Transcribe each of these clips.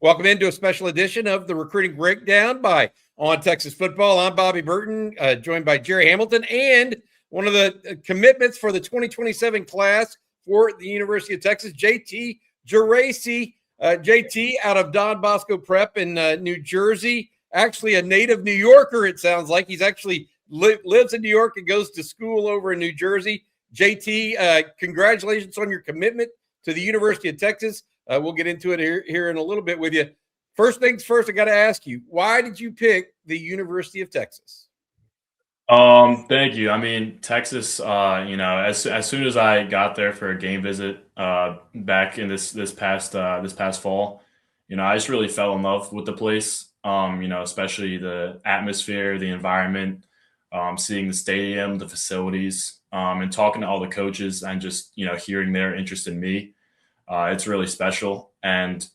Welcome into a special edition of the Recruiting Breakdown by On Texas Football. I'm Bobby Burton, joined by Gerry Hamilton, and one of the commitments for the 2027 class for the University of Texas, JT Geraci. JT out of Don Bosco Prep in New Jersey, actually a native New Yorker, it sounds like. He's actually lives in New York and goes to school over in New Jersey. JT, congratulations on your commitment to the University of Texas. We'll get into it here in a little bit with you. First things first, I got to ask you, why did you pick the University of Texas? Thank you. I mean, Texas, as soon as I got there for a game visit back in this past fall, I just really fell in love with the place. Especially the atmosphere, the environment, seeing the stadium, the facilities, and talking to all the coaches and just, hearing their interest in me. It's really special. And,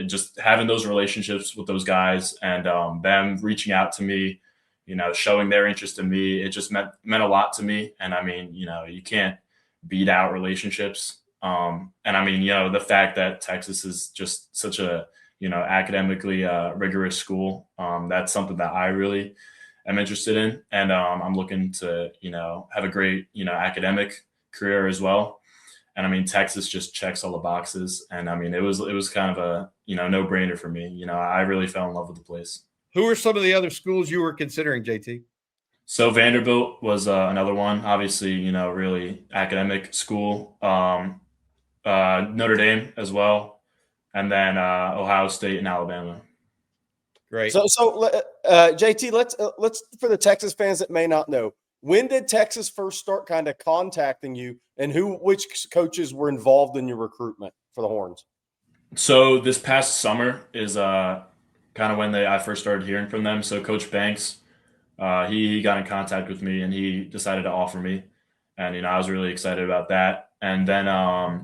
just having those relationships with those guys and them reaching out to me, showing their interest in me, it just meant a lot to me. And I mean, you can't beat out relationships. And I mean, the fact that Texas is just such a, academically rigorous school, that's something that I really am interested in. And I'm looking to, have a great, academic career as well. And I mean, Texas just checks all the boxes. And I mean, it was kind of a, no-brainer for me. I really fell in love with the place. Who are some of the other schools you were considering, JT? So Vanderbilt was another one, obviously, really academic school. Notre Dame as well. And then Ohio State and Alabama. Great. So JT, let's for the Texas fans that may not know, when did Texas first start kind of contacting you, and which coaches were involved in your recruitment for the Horns? So this past summer is kind of when I first started hearing from them. So Coach Banks, he got in contact with me and he decided to offer me, and I was really excited about that. And then I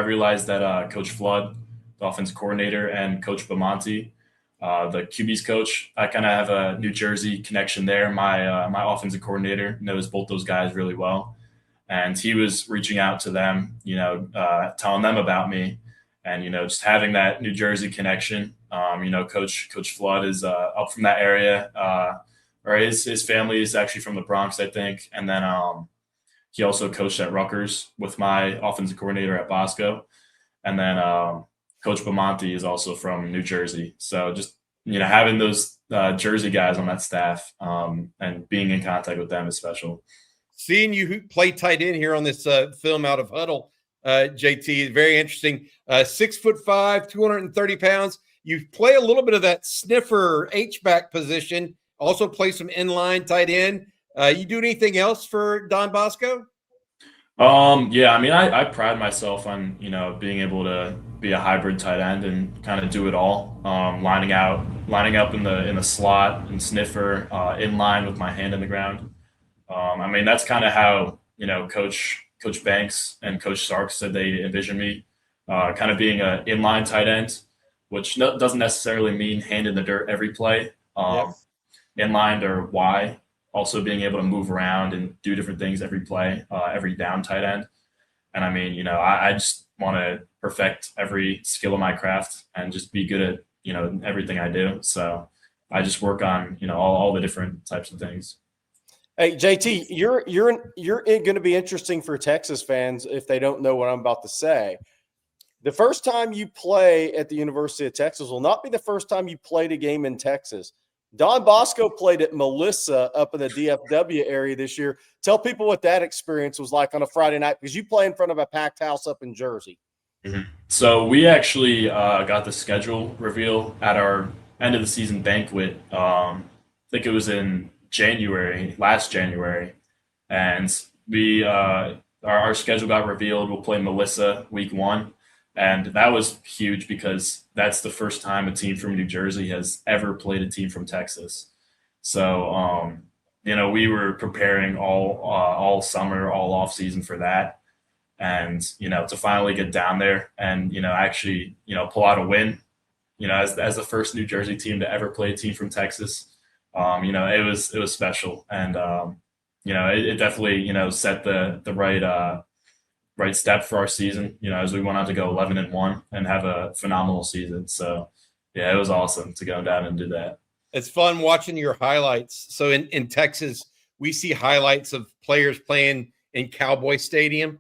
realized that Coach Flood, the offensive coordinator, and Coach Bamonte, the QB's coach, I kind of have a New Jersey connection there. My offensive coordinator knows both those guys really well, and he was reaching out to them, telling them about me, and just having that New Jersey connection. Coach Flood is up from that area, or his family is actually from the Bronx, I think, and then he also coached at Rutgers with my offensive coordinator at Bosco, and then Coach Bamonte is also from New Jersey. So just, having those Jersey guys on that staff and being in contact with them is special. Seeing you play tight end here on this film out of Huddle, JT, very interesting. 6'5", 230 pounds. You play a little bit of that sniffer H-back position, also play some inline tight end. You do anything else for Don Bosco? Yeah, I mean, I pride myself on, being able to be a hybrid tight end and kind of do it all. Lining up in the slot and sniffer, in line with my hand in the ground. I mean, that's kind of how, Coach Banks and Coach Sark said they envision me, kind of being an inline tight end, which doesn't necessarily mean hand in the dirt every play. Inline or Y. Also being able to move around and do different things every play, every down tight end. And I mean, I just want to perfect every skill of my craft and just be good at, everything I do. So I just work on, all the different types of things. Hey, JT, you're going to be interesting for Texas fans if they don't know what I'm about to say. The first time you play at the University of Texas will not be the first time you played a game in Texas. Don Bosco played at Melissa up in the DFW area this year. Tell people what that experience was like on a Friday night, because you play in front of a packed house up in Jersey. Mm-hmm. So we actually got the schedule reveal at our end of the season banquet. I think it was in last January. And we our schedule got revealed. We'll play Melissa week 1. And that was huge because that's the first time a team from New Jersey has ever played a team from Texas. So, we were preparing all summer, all off season for that. And, to finally get down there and, actually, pull out a win, as the first New Jersey team to ever play a team from Texas, it was special. And, it definitely, set the right right step for our season, as we went on to go 11-1 and have a phenomenal season. So yeah, it was awesome to go down and do that. It's fun watching your highlights. So in Texas, we see highlights of players playing in Cowboy Stadium,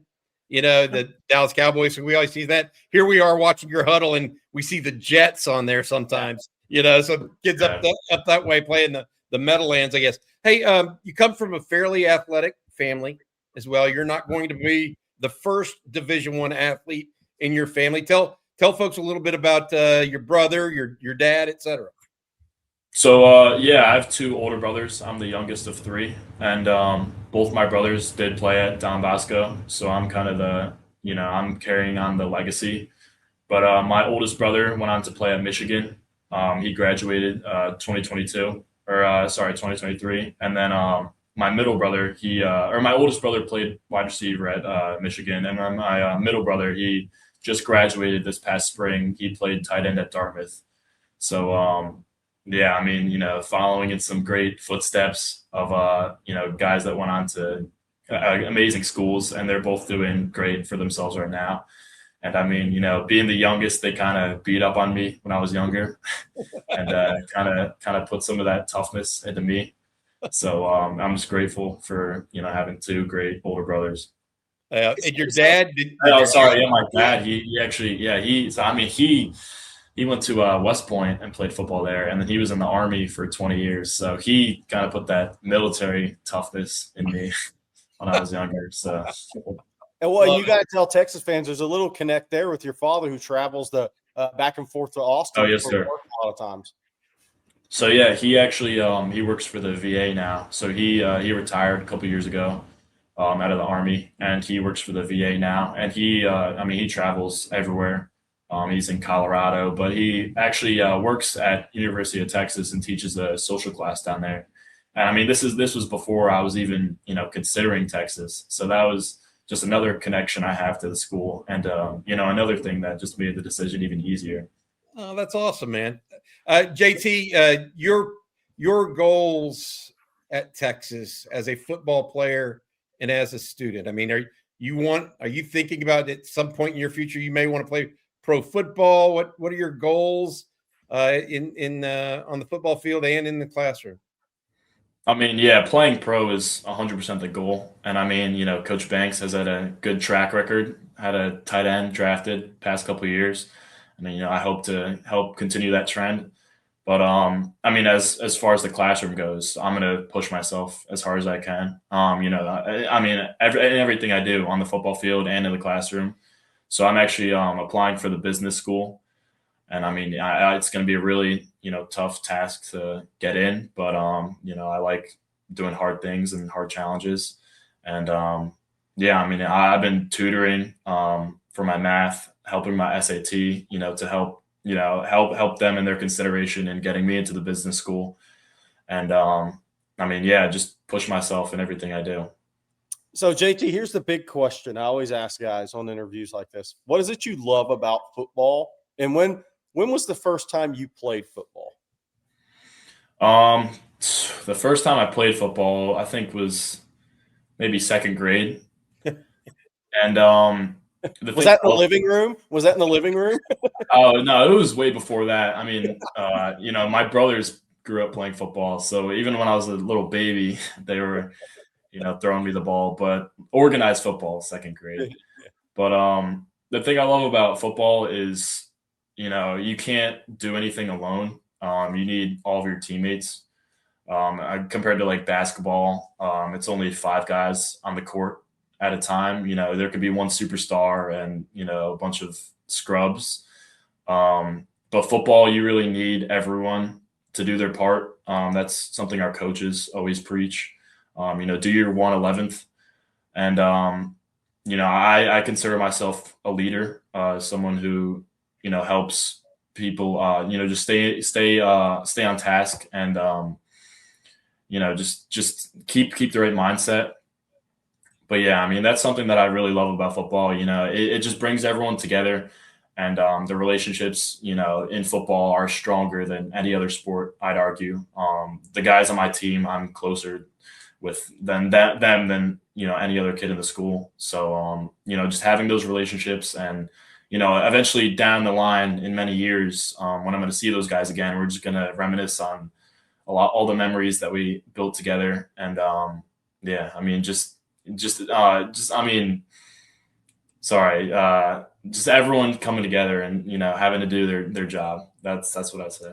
the Dallas Cowboys. So we always see that. Here we are watching your huddle, and we see the Jets on there sometimes, so kids up that way playing the Meadowlands, I guess. Hey, you come from a fairly athletic family as well. You're not going to be the first Division I athlete in your family. Tell folks a little bit about your brother, your dad, etc. So, I have two older brothers. I'm the youngest of three, and both my brothers did play at Don Bosco. So I'm kind of I'm carrying on the legacy. But my oldest brother went on to play at Michigan. He graduated 2023. And then my middle brother, my oldest brother played wide receiver at Michigan. And then my middle brother, he just graduated this past spring. He played tight end at Dartmouth. So, following in some great footsteps of, guys that went on to amazing schools, and they're both doing great for themselves right now. And being the youngest, they kind of beat up on me when I was younger and kind of put some of that toughness into me. So I'm just grateful for, having two great older brothers. And your dad? My dad, he went to West Point and played football there, and then he was in the Army for 20 years. So he kind of put that military toughness in me when I was younger. So, and you got to tell Texas fans there's a little connect there with your father who travels back and forth to Austin. Oh, yes, sir. A lot of times. So yeah, he actually he works for the VA now. So he retired a couple years ago out of the Army, and he works for the VA now. And he travels everywhere. He's in Colorado, but he actually works at University of Texas and teaches a social class down there. And this was before I was even considering Texas. So that was just another connection I have to the school, and another thing that just made the decision even easier. Oh, that's awesome, man. JT, your goals at Texas as a football player and as a student. Are you thinking about at some point in your future you may want to play pro football? What are your goals in on the football field and in the classroom? Playing pro is 100% the goal. And Coach Banks has had a good track record, had a tight end drafted past couple of years. And I hope to help continue that trend. But as far as the classroom goes, I'm going to push myself as hard as I can. Everything I do on the football field and in the classroom. So I'm actually applying for the business school, and it's going to be a really tough task to get in, but I like doing hard things and hard challenges, and I've been tutoring for my math, helping my SAT, to help them in their consideration in getting me into the business school, and just push myself in everything I do. So, JT, here's the big question I always ask guys on interviews like this. What is it you love about football? And when was the first time you played football? The first time I played football, I think, was maybe second grade. And was that in the living room? Was that in the living room? Oh, no, it was way before that. My brothers grew up playing football. So even when I was a little baby, they were – throwing me the ball, but organized football, second grade. But the thing I love about football is, you can't do anything alone. You need all of your teammates. Compared to like basketball, it's only 5 guys on the court at a time. There could be one superstar and, a bunch of scrubs. But football, you really need everyone to do their part. That's something our coaches always preach. Do your 1/11th. And, I consider myself a leader, someone who, helps people, just stay on task and, just keep the right mindset. But yeah, that's something that I really love about football. It just brings everyone together, and the relationships, in football are stronger than any other sport, I'd argue. The guys on my team, I'm closer with them than any other kid in the school. So just having those relationships, and eventually down the line in many years, when I'm going to see those guys again, we're just going to reminisce on all the memories that we built together. And just everyone coming together and having to do their job. That's what I say.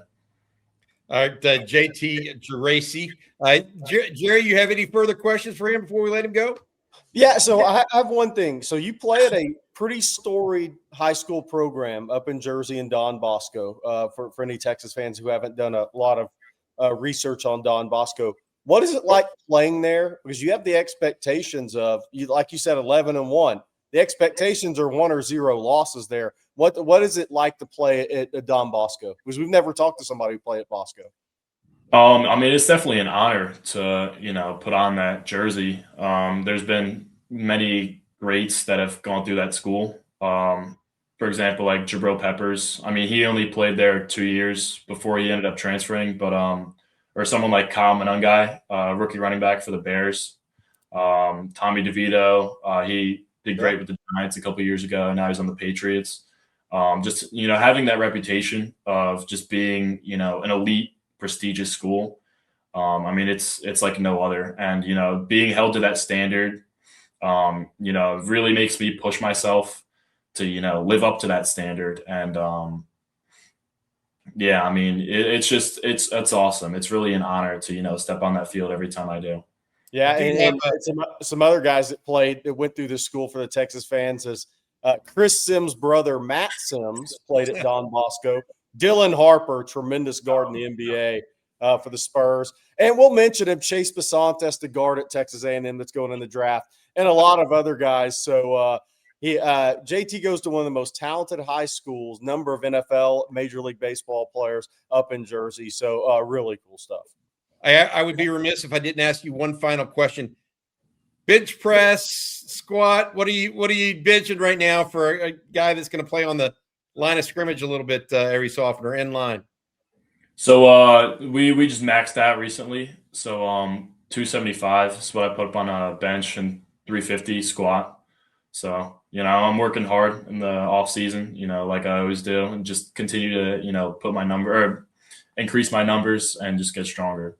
All right, JT Geraci. Jerry, you have any further questions for him before we let him go? Yeah, so I have one thing. So you play at a pretty storied high school program up in Jersey and Don Bosco. For any Texas fans who haven't done a lot of research on Don Bosco, what is it like playing there? Because you have the expectations of, like you said, 11-1. The expectations are 1 or 0 losses there. What is it like to play at Don Bosco? Because we've never talked to somebody who played at Bosco. It's definitely an honor to, put on that jersey. There's been many greats that have gone through that school. For example, like Jabril Peppers. He only played there 2 years before he ended up transferring, but or someone like Kyle Monungai, rookie running back for the Bears. Tommy DeVito, he did great with the Giants a couple of years ago, and now he's on the Patriots. Having that reputation of just being, an elite, prestigious school. It's like no other. And, being held to that standard, really makes me push myself to, live up to that standard. And, it's awesome. It's really an honor to, step on that field every time I do. Yeah, and some other guys that went through this school for the Texas fans is Chris Sims' brother, Matt Sims, played at Don Bosco. Dylan Harper, tremendous guard in the NBA for the Spurs. And we'll mention him, Chase Basantes, the guard at Texas A&M that's going in the draft, and a lot of other guys. So JT goes to one of the most talented high schools, number of NFL, Major League Baseball players up in Jersey. So really cool stuff. I would be remiss if I didn't ask you one final question. Bench press, squat. What are you benching right now for a guy that's going to play on the line of scrimmage a little bit every so often, or in line? So we just maxed out recently. So 275 is what I put up on a bench, and 350 squat. So I'm working hard in the off season, like I always do, and just continue to put my number or increase my numbers and just get stronger.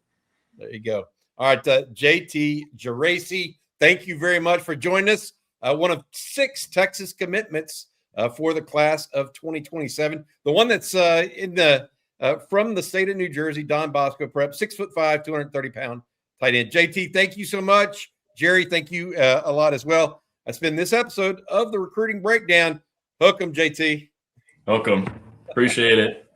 There you go. All right, JT Geraci, thank you very much for joining us. One of 6 Texas commitments for the class of 2027. The one that's from the state of New Jersey, Don Bosco Prep, 6'5", 230-pound tight end. JT, thank you so much. Jerry, thank you a lot as well. That's been this episode of the Recruiting Breakdown. Hook 'em, JT. Hook 'em. Appreciate it.